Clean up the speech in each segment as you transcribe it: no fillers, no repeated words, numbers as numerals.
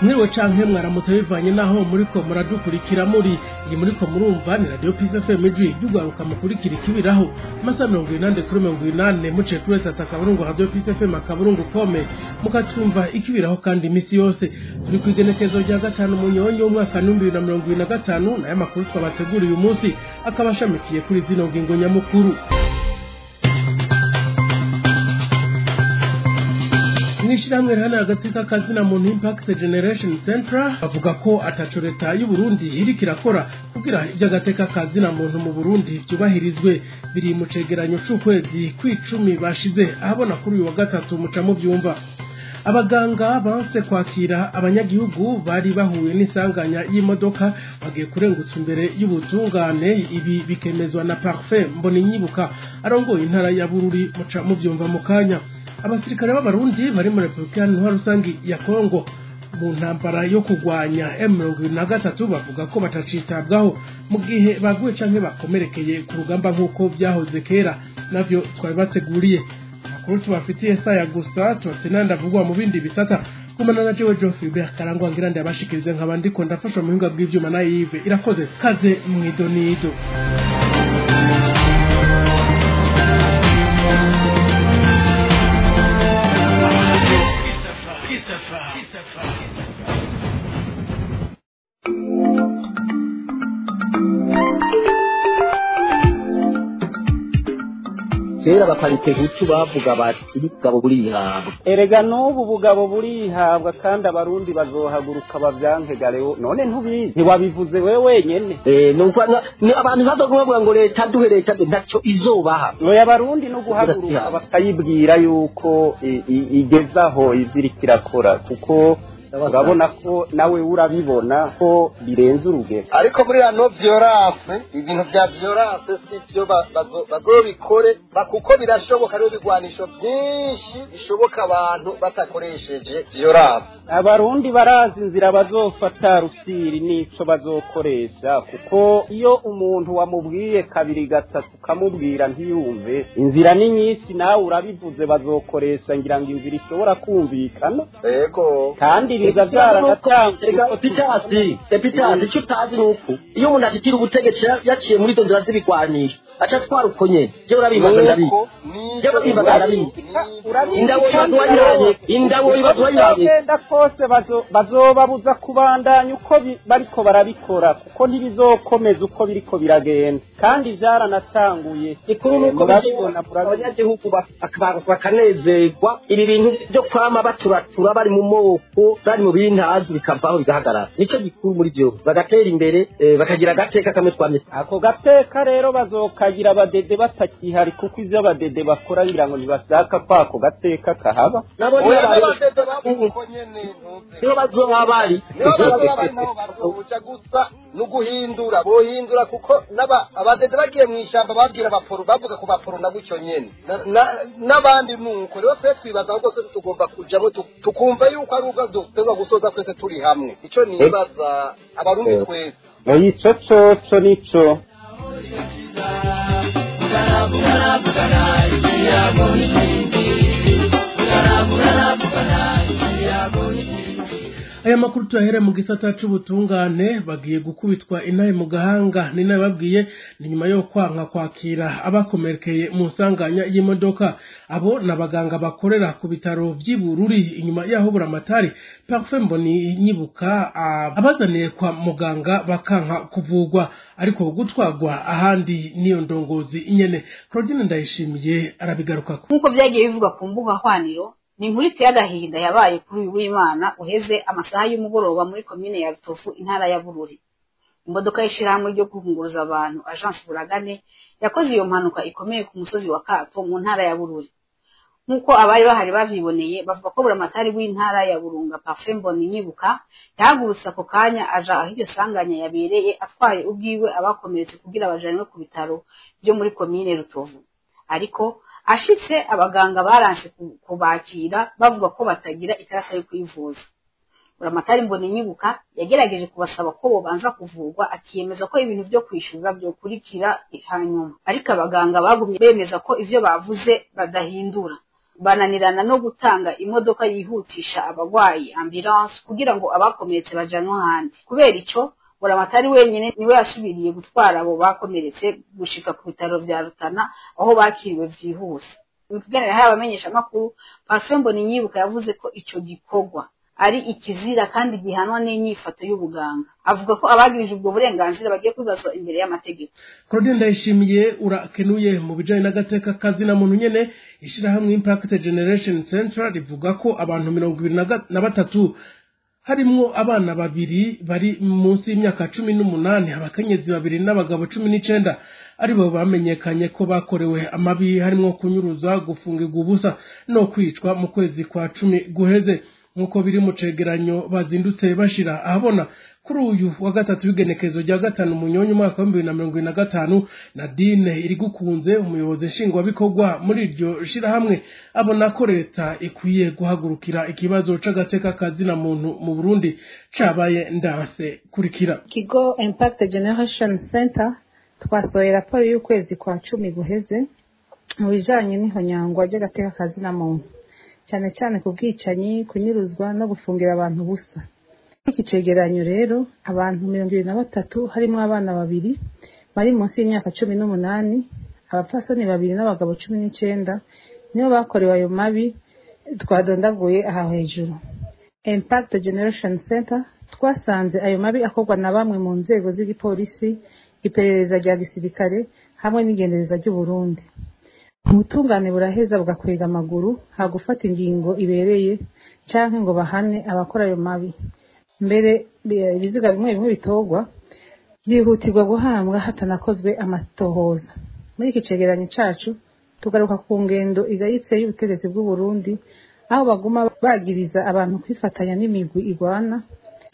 mwiriwe canke mwaramutse bivanye naho muriko muradukurikira muri iyi muriko murumva ni Radio Peace FM ijwi ry'ugwaruka mukurikira ikibiraho amasaha 80 muce kuri Akaburungu Radio Peace FM Akaburungu kome mukatumva ikibiraho kandi imisi yose turi kwigenekezo rya gatanu mu nyonyo umwaka 2025 na y'amakuru twabateguriye uyu munsi akabashamikiye kuri zino ngingo nyamukuru. Nishiramwe hana agateka kazina muntu Impact Generation Central avuga ko ataco leta y'u Burundi iri kirakora kugira iby'agateka kazina muntu mu Burundi byubahirizwe biri mu cegeranyo c'ukwezi kw'icumi bashize ahabona kuri uyu wa gatatu muca mu byumva. Abaganga banse kwakira abanyagihugu bari bahuye n'isanganya y'imodoka bagiye kurengutsa imbere y'ubutungane, ibi bikemezwa na Parfait Mboninyibuka arongoye intara ya Bururi muca mu byumva mu kanya. Abasirikare b'abarundi bari muri Republika Iharanira Rusangi ya Kongo mu ntambara yo kugwanya M23 bavuga ko batacitabwaho mu gihe baguye canke bakomerekeye ku rugamba nk'uko byahoze kera, navyo twabibateguriye. Amakuru tubafitiye saya gusa tubatenanda vugwa mu bindi bisata kumana na Jewe Jophilbert Karangwa ngirande abashikirize nk'abandi ko ndafasha mu hinga bw'ivyuma na Yves irakoze kaze mwidonido. Kera bakarike gucu bavuga bati bugabo burihabwa. Erega n'ubu bugabo burihabwa kandi abarundi bazohaguruka bavyankegareho none ntubizi ntiwabivuze wewe wenyene. Nuko ni abantu bazokuvuga ngo leta duhe leta ntaco izobaha. Oya abarundi no guhaguruka bakayibwira yuko igezaho izirikirakora kuko urabona ko nawe urabibona ko birenze urugero. Ariko muri rano violence ibintu bya violence sivyo bazobikore kuko birashoboka rero bigwanisho byinshi bishoboka abantu batakoresheje violence. Abarundi barazi inzira bazofata rusiri nico bazokoresha kuko iyo umuntu wamubwiye kabiri gatatu kamubwira ntiyumve inzira ni nyinshi nawe urabivuze bazokoresha ngira ngo inzira ishobora kumvikana. Yego kandi epitasi icyo utazi nuko iyo umuntu ashikira ubutegetsi yaciye muri izo nzira z'ibigwanisho aca twara uko nyene je urabibaza ndabizi indabo ibazwa genda kose bazobabuza kubandanya uko bariko barabikora kuko ntibizokomeza uko biriko biragenda kandi vyaranatanguye ikuru nuko babibona abanyagihugu bakanezerwa ibi bintu byo kwama baturatura bari mu moko bari mu bintazi bikavaho bigahagarara nico gikuru muri byo bagatera imbere bakagira agateka kamwe twameze. Ako gateka rero bazokagira abadede batakihari kuko ivyo abadede bakora ngira ngo ntibashaka kwako gateka kahaba nabo abadede babuko nyene nibo bazoba bari bazobuca gusa no guhindura bohindura kuko abadede bagiye mu ishamba babwira abaporo bavuga ku baporo na bucyo nyene n'abandi nuko rero twe twibaza ahubwo twese tugomba kujamo tukumva yuko ari ubwo gusoza twese turi hamwe. Ico nibaza abarundi twese ico coco nico Aya makuru tuyahere mu gisata c'ubutungane bagiye gukubitwa inaye mu gahanga ni nayo babwiye ni nyuma yo kwanka kwakira abakomerekeye mu nsanganya y'imodoka. Abo nabaganga bakorera ku bitaro by'Ibururi inyuma yaho Buramatari Parfait Mboninyibuka abazaniye kwa muganga bakanka kuvugwa ariko gutwagwa ahandi niyo ndongozi inyene. Claudine Ndayishimiye arabigaruka nkuko byagiye bivugwa ku mbuga hwaniro. Ni inkuru y'agahinda yabaye kuri uyu w'Imana uheze amasaha y'umugoroba muri komine ya Rutovu intara ya Bururi. Imodoka y'ishirahamwe ryo guhunguruza abantu Agence Buragane yakoze iyo mpanuka ikomeye ku musozi wa Kato mu ntara ya Bururi. Nkuko abari bahari bavyiboneye bavuga ko Buramatari w'intara ya Burunga Parfait Mboninyibuka yahagurutse ako kanya aja aho iryo sanganya yabereye atwaye ubwiwe abakomeretse kugira bajanwe ku bitaro byo muri komine Rutovu. Ariko ashitse abaganga baranse kubakira bavuga ko batagira ikarata yo kwivuza. Buramatari Mboninyibuka yagerageje kubasaba ko bobanza kuvurwa akiyemeza ko ibintu byo kwishyuza byo kurikira hanyuma, ariko abaganga bagumye bemeza ko ivyo bavuze badahindura. bananirana no gutanga imodoka yihutisha abagwayi ambulance kugira ngo abakomeretse bajanwe ahandi. Kubera ico Buramatari wenyine niwe yasubiriye gutwara abo bakomeretse gushika ku bitaro vya Rutana aho bakiriwe vyihuse. Ibiganiro yahaye abamenyesha makuru Parfait Mboninyibuka yavuze ko ico gikorwa ari ikizira kandi gihanwa n'inyifato y'ubuganga. Avuga ko abagirije ubwo burenganzira bagiye kuzazwa imbere y'amategeko. Claudine Ndayishimiye urakenuye mu bijanye n'agateka kazi na muntu nyene ishirahamwe Impact Generation Central rivuga ko abantu 23 harimwo abana babiri bari munsi y'imyaka 18 abakenyezi babiri n'abagabo 19 aribo bamenyekanye ko bakorewe amabi harimwo kunyuruza gufungirwa ubusa no kwicwa mu kwezi kwa 10 guheze nkuko biri mu cegeranyo bazindutse bashira ahabona kuri uyu wa gatatu w'igenekezo rya gatanu munyonyo umwaka wa 2025 Nadine Irigukunze umuyobozi nshingwa bikorwa muri iryo shirahamwe abona ko leta ikwiye guhagurukira ikibazo c'agateka kazi na muntu mu Burundi cabaye ndanse kurikira. Kigo Impact Generation Center twasohoye raporo y'ukwezi kwa 10 guheze mu bijanye n'ihonyangwa ry'agateka kazi na muntu cyane cyane ku bwicanyi kunyuruzwa no gufungira abantu busa. Iki cegeranyo rero abantu 23 harimo abana babiri bari munsi y'imyaka 18 abapfasoni babiri n'abagabo 19 niyo bakorewe ayo mabi twadondaguye aha hejuru. Impact Generation Center twasanze ayo mabi akorwa na bamwe mu nzego z'igipolisi, iperereza rya gisirikare hamwe n'igendereza ry'u Burundi. Ubutungane buraheza bugakwega amaguru hagufata ingingo ibereye canke ngo bahane abakora ayo mabi. Mbere ibiziga bimwe bitogwa byihutirwa guhambwa hatanakozwe amatohoza. Muri iki cegeranyo cacu tugaruka ku ngendo igayitse y'ubutegetsi bw'u Burundi aho baguma bagiriza abantu kwifatanya n'imigwi igwana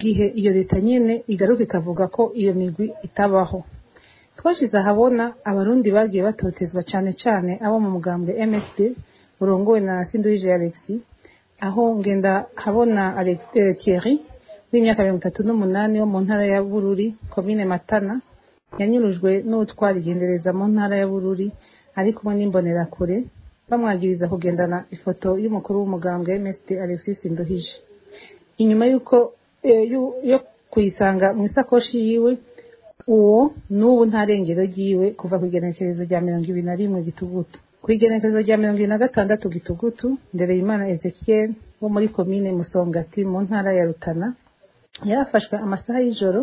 gihe iyo leta nyene igaruka ikavuga ko iyo migwi itabaho. Twashize ahabona abarundi bagiye batotezwa cyane cyane abo mu mugambwe MSD urongowe na Sinduhije Alexis, aho ngenda habona Thierry w'imyaka 38 wo mu ntara ya Bururi commune Matana yanyurujwe n'utwara igendereza mu ntara ya Bururi ari kumwe n'imbonera kure bamwagiriza kugendana ifoto y'umukuru w'umugambwe MSD Alexis Sinduhije. Inyuma yuko yo kuyisanga mu isakoshi yiwe uwo n'ubu ntarengero giwe kuva ku igenekerezo rya 21 Gitugutu. Ku igenekerezo rya 26 Gitugutu Ndereyimana Ezekiel wo muri commune Musongati mu ntara ya Rutana yarafashwe amasaha y'ijoro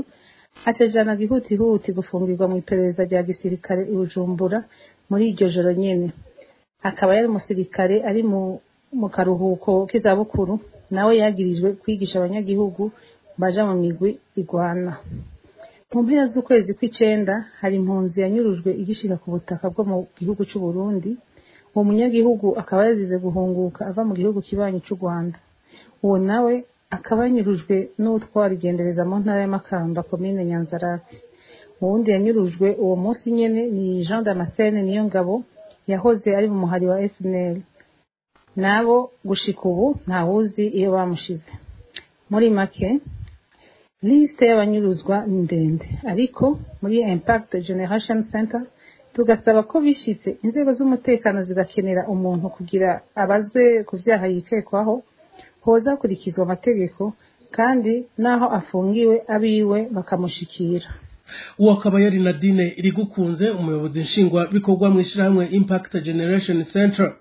acajana gihutihuti gufungirwa mu iperereza rya gisirikare i Bujumbura muri iryo joro nyene. Akaba yari umusirikare ari mu karuhuko k'izabukuru nawe yagirijwe kwigisha abanyagihugu baja mu migwi igwana. Mu mpera z'ukwezi kw'icenda hari impunzi yanyurujwe igishika ku butaka bwo mu gihugu cy'u Burundi. Uwo munyagihugu akaba yazize guhunguka ava mu gihugu kibanyi cy'u Rwanda. Uwo nawe akaba yanyurujwe n'utwara igendereza mu ntara ya Makamba commune Nyanzarake. Uwundi yanyurujwe uwo munsi nyene ni Jean Damascene Niyongabo yahoze ari mu muhari wa FNL. Nabo gushika ubu ntawuzi iyo bamushize. Muri make liste y'abanyuruzwa ndende ariko muri Impact Generation Center tugasaba ko bishitse inzego z'umutekano zigakenera umuntu kugira abazwe ku vyaha yikekwaho hoza kurikizwa amategeko kandi naho afungiwe abiwe bakamushikira. Uwo akaba yari Nadine Irigukunze umuyobozi nshingwa bikorwa mu ishirahamwe Impact Generation Center.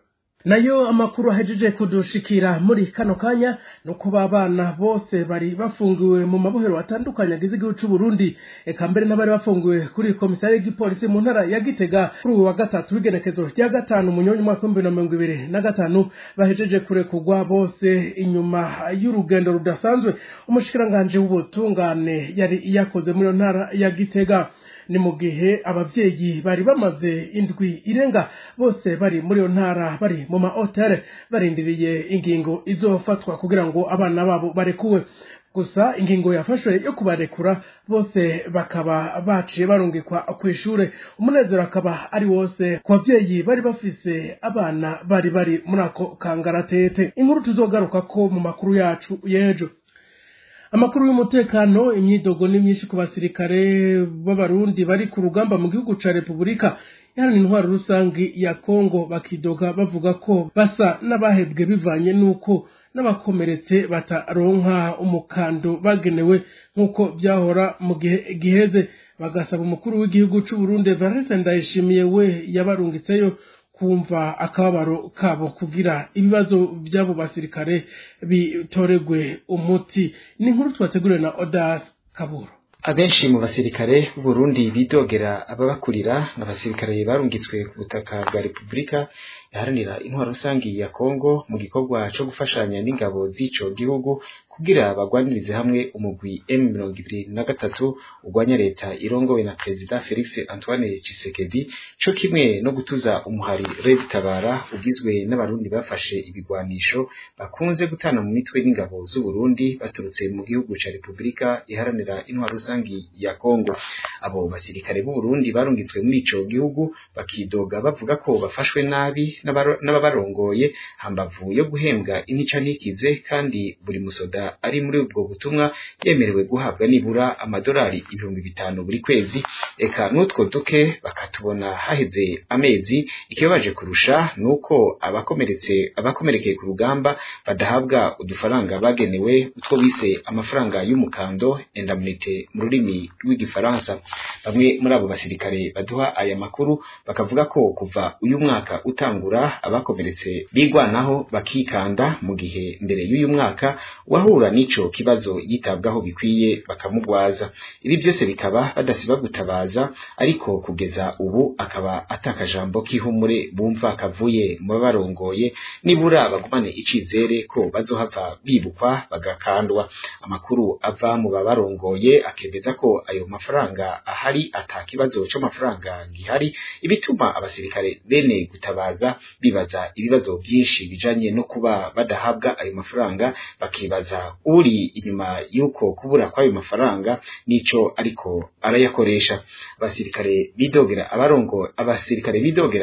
Nayo amakuru ahejeje kudushikira muri kano kanya nuko babana bose bari bafungiwe mu mabohero atandukanye agize igihugu cy'u Burundi eka mbere n'abari bafungiwe kuri komisari y'igipolisi mu ntara ya Gitega kuri uwa gatatu w'igenekezo rya gatanu munyonyo mwaka 2025 bahejeje kurekurwa bose inyuma y'urugendo rudasanzwe umushikiranganje w'ubutungane yari yakoze muri ntara ya Gitega. Ni mu gihe abavyeyi bari bamaze indwi irenga bose bari muri yo ntara bari mu ma hotel barindiriye ingingo izofatwa kugira ngo abana babo barekuwe. Gusa ingingo yafashwe yo kubarekura bose bakaba baciye barungikwa kw'ishure. Umunezero akaba ari wose ku bavyeyi bari bafise abana bari muri ako kangaratete. Inkuru tuzogaruka ko mu makuru yacu yejo. Amakuru y'umutekano imyidogo ni myinshi ku basirikare b'abarundi bari ku rugamba mu gihugu ca Republika iharanira intwaro rusangi ya Kongo bakidoga bavuga ko basa n'abahebwe bivanye n'uko n'abakomeretse bataronka umukando bagenewe nk'uko byahora mu gihe giheze, bagasaba umukuru w'igihugu c'u Burundi Evariste Ndayishimiye we yabarungitseyo kumva akababaro kabo kugira ibibazo by'abo basirikare bitoregwe umuti. Ni inkuru twateguriwe na Odas Kaburo. Abenshi mu basirikare b'u Burundi bidogera ababakurira n'abasirikare barungitswe ku butaka bwa Republika iharanira intwaro rusangi ya Kongo mu gikorwa cyo gufashanya n'ingabo z'ico gihugu kugira bagwanirize hamwe umugwi M23 ugwanya leta irongowe na President Felix Antoine Tshisekedi, cyo kimwe no gutuza umuhari Red Tabara ugizwe n'abarundi bafashe ibigwanisho bakunze gutana mu mitwe n'ingabo z'u Burundi baturutse mu gihugu ca Republika iharanira intwaro rusangi ya Kongo. Abo basirikare b'u Burundi barungitswe muri ico gihugu bakidoga bavuga ko bafashwe nabi n'ababarongoye hambavu yo guhembwa inica ntikize, kandi buri musoda ari muri ubwo butumwa yemerewe guhabwa nibura amadolari 5,000 buri kwezi. Eka n'utwo duke bakatubona haheze amezi. Ikibabaje kurusha nuko abakomerekeye ku rugamba badahabwa udufaranga bagenewe, utwo bise amafaranga y'umukando indemnité mu rurimi rw'igifaransa. Bamwe muri abo basirikare baduha aya makuru bakavuga ko kuva uyu mwaka utangura abakomeretse bigwanaho bakikanda, mu gihe mbere y'uyu mwaka wahura n'ico kibazo yitabwaho bikwiye bakamugwaza. Ibi byose bikaba badasiba gutabaza, ariko kugeza ubu akaba atakajambo k'ihumure bumva kavuye mu barongoye, nibura bagumane icizere ko bazohava bibukwa bagakandwa. Amakuru ava mu babarongoye akemeza ko ayo mafaranga ahari atakibazo cyo mafaranga gihari, ibituma abasirikare bene gutabaza bibaza ibibazo byinshi bijanye no kuba badahabwa ayo mafaranga, bakibaza uri inyuma yuko kubura kwayo mafaranga nico ariko arayakoresha. Abasirikare bidogera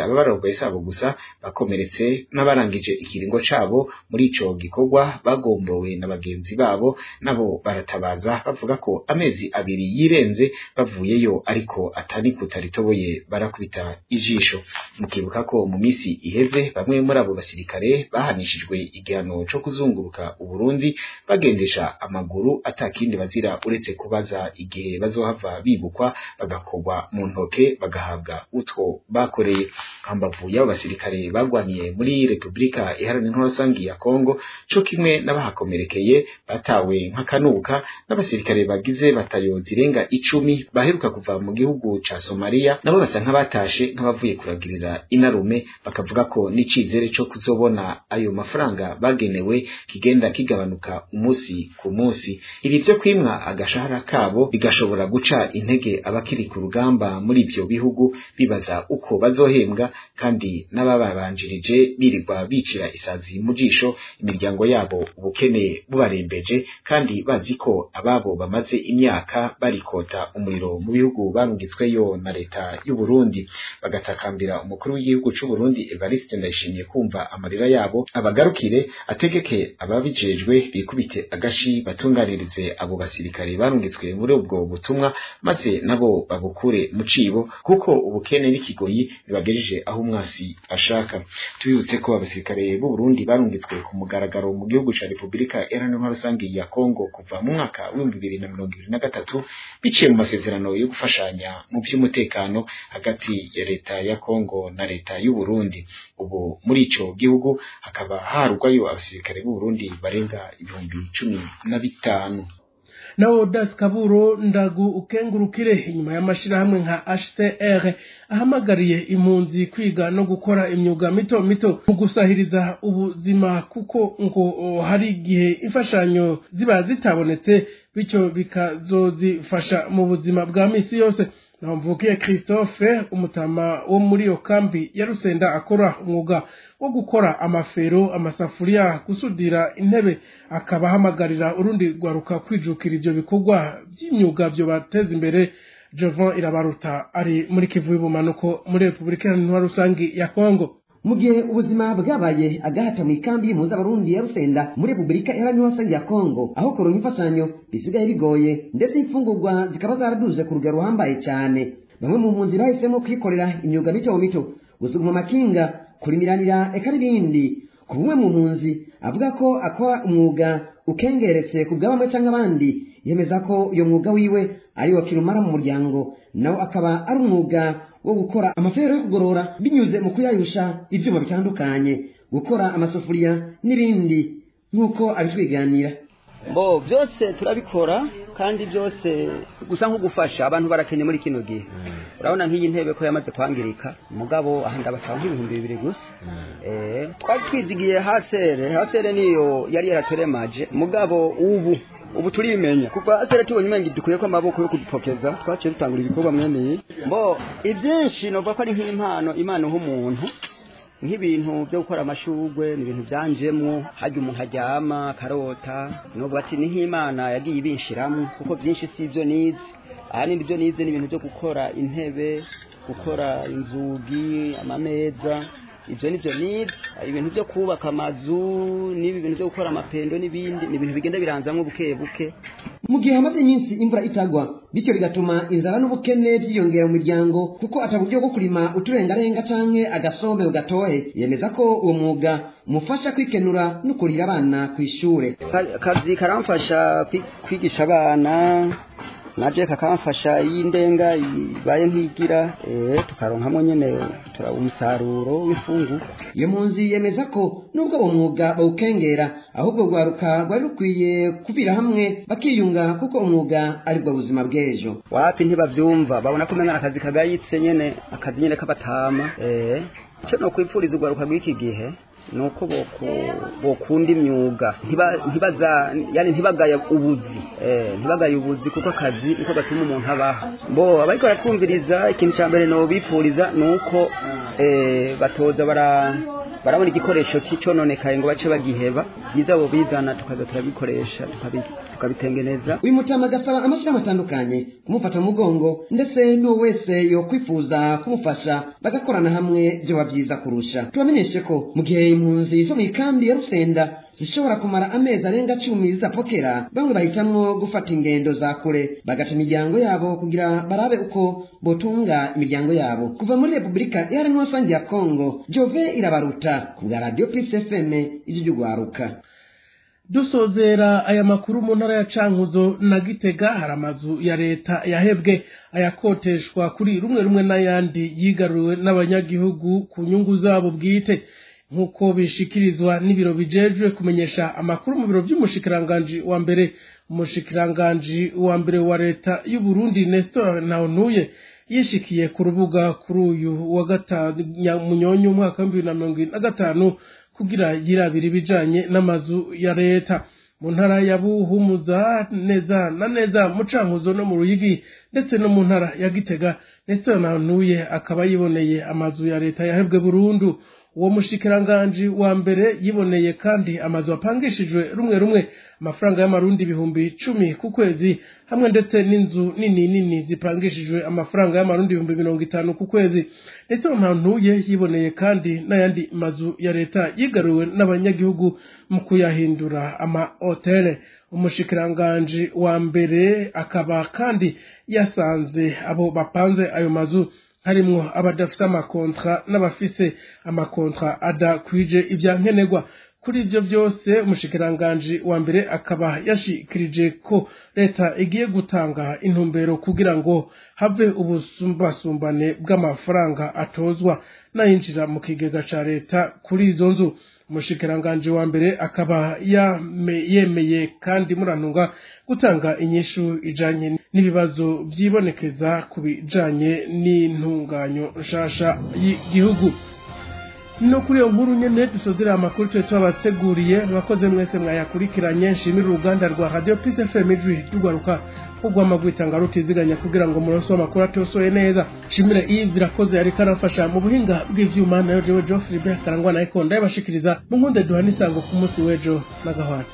ababarongoye sabo gusa bakomeretse n'abarangije ikiringo cabo muri ico gikorwa bagombowe na bagenzi babo, nabo baratabaza bavuga ko amezi abiri yirenze bavuyeyo ariko atani kutaritoboye barakubita ijisho. Mukibuka ko mu misi iheze bamwe muri abo basirikare bahanishijwe igihano cyo kuzunguruka u Burundi bagendesha amaguru atakindi bazira uretse kubaza igihe bazohava bibukwa bagakogwa mu ntoke bagahabwa utwo bakoreye. Hambavu y'abo basirikare bagwaniye muri Republika iharanira intwaro rusangi ya Kongo, cyo kimwe n'abahakomerekeye batawe nk'akanuka n'abasirikare bagize batayo zirenga 10 baheruka kuva mu gihugu ca Somalia, nabo basa nk'abatashe nk'abavuye kuragirira inarume, bakavuga ko n'icizere cyo kuzobona ayo mafaranga bagenewe kigenda kigabanuka umunsi ku munsi. Ibi byo kwimwa agashahara kabo bigashobora guca intege abakiri ku rugamba muri ibyo bihugu, bibaza uko bazohembwa, kandi n'ababanjirije birirwa bicira isazi mu jisho imiryango yabo ubukene bubarembeje, kandi bazi ko ababo bamaze imyaka barikota umuriro mu bihugu barungitsweyo na leta y'u Burundi. Bagatakambira umukuru w'igihugu c'u Burundi Evariste Ndayishimiye kumva amarira yabo, abagarukire ategeke ababijejwe bikubite agashi batunganirize abo basirikare barungitswe muri ubwo butumwa, maze nabo babukure mu cibo, kuko ubukene n'ikigoyi bibagejeje aho umwasi ashaka. Tubibutse ko abasirikare b'u Burundi barungitswe ku mugaragaro mu gihugu ca Republika iharanira intwaro rusangi ya Kongo kuva mu mwaka wa 2023 biciye mu masezerano yo gufashanya mu by'umutekano hagati ya leta ya Kongo na leta y'u Burundi. Ubu muri ico gihugu hakaba harugwayo abasirikare b'u Burundi barenga 15,000. Nawo Odas Kaburo ndagu ukengurukire inyuma y'amashirahamwe nka HCR ahamagariye impunzi kwiga no gukora imyuga mito mito mu gusahiriza ubuzima, kuko ngo hari igihe imfashanyo ziba zitabonetse bityo bikazozifasha mu buzima bwa misi yose. Namvukiye Christophe umutama wo muri yo kambi ya Rusenda akora umwuga wo gukora amafero, amasafuriya, gusudira intebe, akaba hamagarira urundi gwaruka kwijukira ivyo bikorwa by'imyuga byo bateza imbere. Jovan Irabaruta ari muri Kivu y'Ubumanuko muri Republika Iharanira Rusangi ya Kongo. Mu gihe ubuzima bwabaye agahata mu ikambi y'impunzi z'Abarundi ya Rusenda muri Republika Iharanira Rusangi ya Kongo, aho kuronka imfashanyo bisigaye bigoye ndetse imfungurwa zikaba zaraduze ku rugero ruhambaye cyane. bamwe mu mpunzi bahisemo kwikorera imyuga mito mito gusuguma amakinga kurimiranira eka n'ibindi ku bumwe mu mpunzi avuga ko akora umwuga ukengeretse ku bw'abamwe canke abandi yemeza ko uyo mwuga wiwe ari wa kirumara mu muryango nawo akaba ari umwuga wo gukora amafero yo kugorora binyuze mu kuyayusha ivyuma bitandukanye gukora amasafuriya n'ibindi nk'uko abitwiganira. Bo byose turabikora kandi byose gusa nko gufasha abantu barakenye muri kino gihe. Urabona nk'iyi ntebe ko yamaze kwangirika mugabo ahanda basaba nk'ibihumbi 2 gusa. Twari twizigiye hasere niyo yari yaraturemaje mugabo ubu turibimenya kuva asere tubonye imengi dukuye ko amaboko yo kudupokeza twaciye dutangura ibikorwa mwene bo ibyinshi no bako ari nk'impano imana h'umuntu nk'ibintu byo gukora amashugwe n'ibintu byanjemwo hajya umuntu ajyama karota no bati ni nk'imana yagiye ibinshiramo kuko byinshi si ibyo nize ahani ibyo nize ni ibintu byo gukora intebe gukora inzugi amameza ibyo nibyo nize ibintu byo kubaka amazu n'ibintu byo gukora amapendo n'ibindi ni ibintu bigenda biranzamwe buke buke. Mu gihe hamaze iminsi imvura itagwa bityo bigatuma inzara n'ubukene byiyongera mu miryango kuko ataburyo bwo kurima uturengarenga canke agasombe ugatohe yemeza ko uwo mwuga umufasha kwikenura no kurira abana ku ishure. Akazi karamfasha kwigisha abana naje kakamfasha y'indenga ibaye nkigira tukaronkamwe nyene turaba umusaruro w'ifungu. Iyo mpunzi yemeza ko nubwo uwo mwuga bawukengera ahubwo rwaruka rwari rukwiye kubira hamwe bakiyunga kuko umwuga ari bwo buzima bw'ejo. Wapi ntibavyumva babona ko mengana akazi kagayitse nyene akazi nyene kabatama cyo no kwipfuriza urwaruka rw'iki gihe nuko bokunda imyuga ntibagaya ubuzi kuko akazi niko gatuma umuntu abaho. Bo abariko baratwumviriza ikintu cya mbere no bipfuriza nuko batoza barabona igikoresho cy'icononekaye ngo bace bagiheba byiza bo bizana tukaza turabikoresha tukabitengeneza. Uyu mutama gasaba amashirahamwe atandukanye kumufata mu mugongo ndetse n'uwo wese yo kwifuza kumufasha bagakorana hamwe byo babyiza kurusha. Tubamenyeshe ko mu gihe impunzi zo mu ikambi ya Rusenda zishobora kumara amezi arenga 10 zitapokera bamwe bahitamwo gufata ingendo za kure bagata imiryango yabo kugira barabe uko botunga imiryango yabo. Kuva muri Republika Iharanira ya Kongo Jove Irabaruta ku Radio Peace FM ijyugwaruka. Dusozera aya makuru mu ntara ya Cankuzo na Gitega hari amazu ya leta yahebwe ayakoteshwa kuri rumwe n'ayandi yigaruwe n'abanyagihugu ku nyungu zabo bwite nkuko bishikirizwa n'ibiro bijejwe kumenyesha amakuru mu biro by'umushikiranganji wa mbere wa leta y'u Burundi Nestor Ntawunuye yishikiye ku rubuga kuri uyu wa 5 Munyonyo umwaka wa 2025 kugira yirabira ibijanye n'amazu ya leta mu ntara ya Buhumuza neza na neza mu Cankuzo no mu Ruyigi ndetse no mu ntara ya Gitega Nestor Ntawunuye akaba yiboneye amazu ya leta yahebwe burundu. Uwo mushikiranganji wa mbere yiboneye kandi amazu apangishijwe rumwe amafaranga y'amarundi 10,000 ku kwezi hamwe ndetse n'inzu nini zipangishijwe amafaranga y'amarundi 50,000 ku kwezi. Ndetse Ntawunuye yiboneye kandi n'ayandi mazu ya leta yigaruwe n'abanyagihugu mu kuyahindura ama hotele. Umushikiranganji wa mbere akaba kandi yasanze abo bapanze ayo mazu harimwo abadafite amakontra n'abafise amakontra adakwije ibyankenerwa. Kuri ibyo byose umushikiranganji wa mbere akaba yashikirije ko leta igiye gutanga intumbero kugira ngo have ubusumbasumbane bw'amafaranga atozwa n'ayinjira mu kigega ca leta kuri izo nzu. Umushikiranganji wa mbere akaba yemeye kandi murantunga gutanga inyishu ijanye n'ibibazo byibonekeza ku bijanye n'intunganyo nshasha y'igihugu. No kuri iyo nkuru nyene dusozera amakuru twabateguriye. Mwakoze mwese mwayakurikiranye. Nshimira uruganda rwa Radio Peace FM rugwaruka kugwama gwitanga rutiziganya kugira ngo muronso amakuru atosoye neza. Nshimira Yves Rakoze yari karafasha mu buhinga bw'ivyuma nayo jewe Geoffrey Bertrand karangwa na Ikonda yabashikiriza mu nkunde duhanisango ku munsi w'ejo na gahwana.